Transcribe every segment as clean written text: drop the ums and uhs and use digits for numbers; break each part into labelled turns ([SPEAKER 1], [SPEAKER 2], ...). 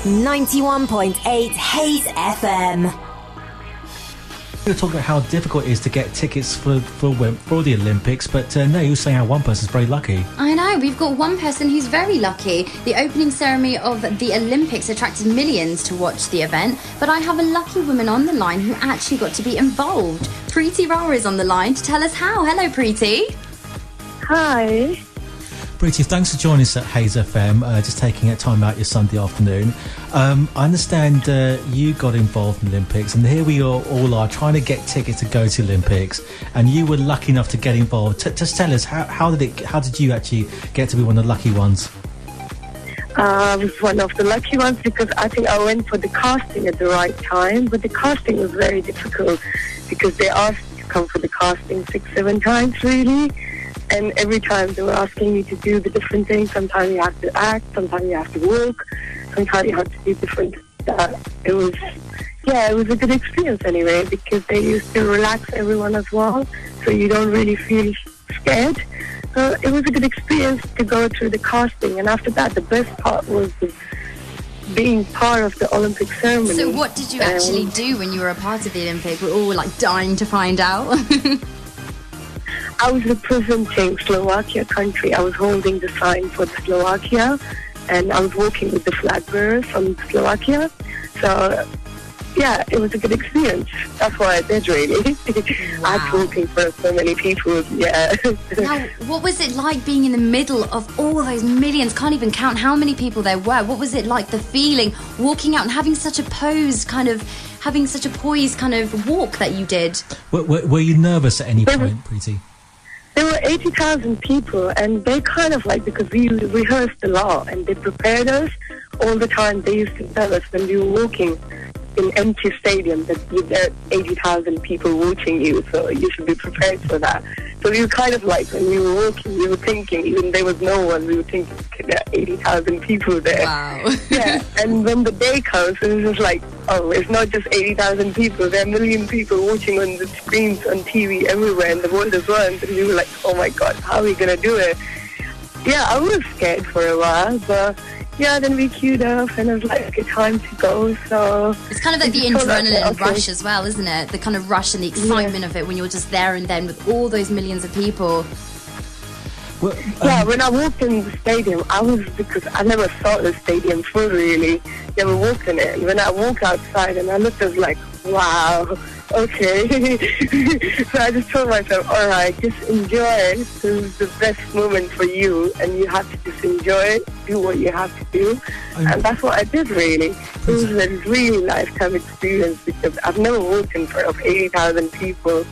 [SPEAKER 1] 91.8 Hayes FM.
[SPEAKER 2] We were talking about how difficult it is to get tickets for the Olympics, but no, you were saying how one person's very lucky.
[SPEAKER 3] I know, we've got one person who's very lucky. The opening ceremony of the Olympics attracted millions to watch the event, but I have a lucky woman on the line who actually got to be involved. Preeti Rana is on the line to tell us how. Hello, Preeti.
[SPEAKER 4] Hi.
[SPEAKER 2] Preeti, thanks for joining us at Hayes FM, just taking a time out your Sunday afternoon. I understand you got involved in the Olympics, and here we all are trying to get tickets to go to Olympics, and you were lucky enough to get involved. Just tell us, how did you actually get to be one of the lucky ones?
[SPEAKER 4] I was one of the lucky ones because I think I went for the casting at the right time, but the casting was very difficult because they asked me to come for the casting 6-7 times really. And every time they were asking me to do the different things. Sometimes you have to act, sometimes you have to walk, sometimes you have to do different stuff. It was a good experience anyway, because they used to relax everyone as well, so you don't really feel scared. So it was a good experience to go through the casting. And after that, the best part was being part of the Olympic ceremony.
[SPEAKER 3] So what did you actually do when you were a part of the Olympics? We're all like dying to find out.
[SPEAKER 4] I was representing Slovakia country. I was holding the sign for Slovakia, and I was walking with the flag bearers from Slovakia. So, yeah, it was a good experience. That's what I did, really.
[SPEAKER 3] Wow.
[SPEAKER 4] I was walking for so many people, yeah.
[SPEAKER 3] Now, what was it like being in the middle of all those millions? Can't even count how many people there were. What was it like, the feeling, walking out and having such a poised kind of walk that you did?
[SPEAKER 2] Were you nervous at any point, Preeti?
[SPEAKER 4] There were 80,000 people, and they kind of like, because we rehearsed a lot and they prepared us all the time. They used to tell us when we were walking in empty stadium that there are 80,000 people watching you, so you should be prepared for that. So we were kind of like, when we were walking, we were thinking, even there was no one, we were thinking, okay, there are 80,000 people there.
[SPEAKER 3] Wow.
[SPEAKER 4] Yeah, and when the day comes, it was just like, oh, it's not just 80,000 people, there are a million people watching on the screens, on TV, everywhere in the world as well. And we were like, oh my God, how are we going to do it? Yeah, I was scared for a while, but yeah, then we queued up and it was like, okay, time to go. So
[SPEAKER 3] it's kind of like the adrenaline rush as well, isn't it? The kind of rush and the excitement of it when you're just there and then with all those millions of people.
[SPEAKER 2] Well,
[SPEAKER 4] yeah, when I walked in the stadium, because I never saw the stadium full really, never walked in it. And when I walked outside and I looked, I was like, wow, okay. So I just told myself, all right, just enjoy it. This is the best moment for you, and you have to just enjoy it, do what you have to do. And that's what I did, really. It was a really lifetime experience because I've never walked in front of 80,000 people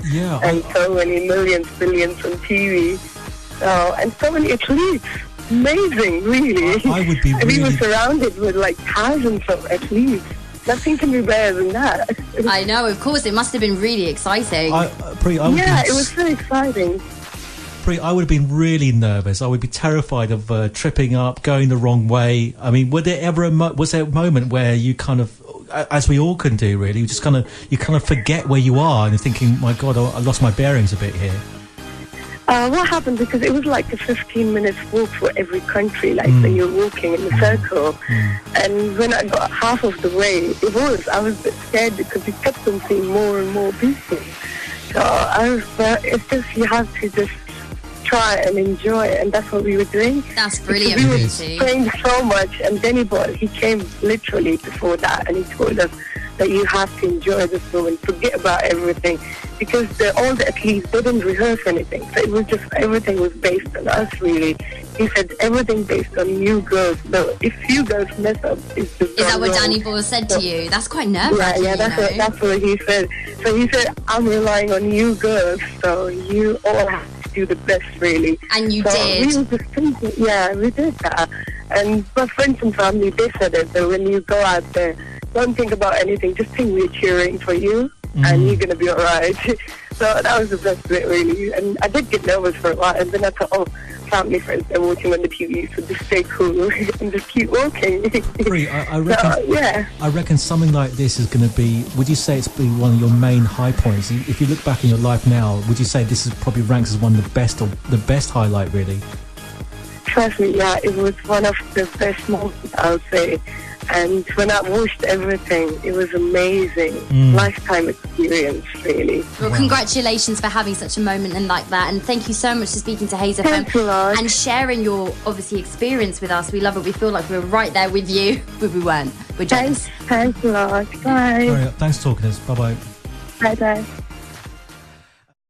[SPEAKER 4] and so many millions, billions on TV. And so many athletes. Amazing, really.
[SPEAKER 2] I would be
[SPEAKER 4] we were surrounded with like thousands of athletes. Nothing can be better than that.
[SPEAKER 3] I know, of course. It must have been really exciting.
[SPEAKER 4] It was so exciting.
[SPEAKER 2] I would have been really nervous. I would be terrified of tripping up, going the wrong way. I mean, was there a moment where you kind of, as we all can do, really, you kind of forget where you are and you're thinking, my God, I lost my bearings a bit here.
[SPEAKER 4] What happened, because it was like a 15-minute walk for every country, like when you're walking in a circle. And when I got half of the way, I was a bit scared because you kept on seeing more and more people. So it's just, you have to just try and enjoy it, and that's what we were doing.
[SPEAKER 3] That's brilliant.
[SPEAKER 4] We were praying so much, and Danny Boy, he came literally before that, and he told us that you have to enjoy this moment, forget about everything, because all the athletes, they didn't rehearse anything, so it was just, everything was based on us, really. He said everything based on you girls, so if you girls mess up, it's just
[SPEAKER 3] Is that what Danny Boy said to you? That's quite nerve-wracking.
[SPEAKER 4] Yeah, that's what he said. So he said, I'm relying on you girls, so you all have to do the best, really.
[SPEAKER 3] And you
[SPEAKER 4] so
[SPEAKER 3] did.
[SPEAKER 4] We were just thinking, yeah, we did that. And my friends and family, they said it, that when you go out there, don't think about anything, just think we're cheering for you, and you're going to be all right. So that was the best bit, really. And I did get nervous for a while, and then I thought, oh, family friends, they're watching on the TV, so just stay cool and just keep walking.
[SPEAKER 2] I reckon something like this is going to be, would you say it's been one of your main high points? If you look back in your life now, would you say this is probably ranks as one of the best, or the best highlight, really?
[SPEAKER 4] Trust me, yeah, it was one of the best moments, I would say. And when I watched everything, it was amazing. Lifetime experience, really.
[SPEAKER 3] Well, congratulations for having such a moment and like that. And thank you so much for speaking to Hayes
[SPEAKER 4] Thanks a lot.
[SPEAKER 3] and sharing your, obviously, experience with us. We love it. We feel like we were right there with you, but we weren't. We're jealous.
[SPEAKER 4] Thanks a lot. Bye.
[SPEAKER 2] Thanks for talking to us. Bye-bye.
[SPEAKER 4] Bye-bye.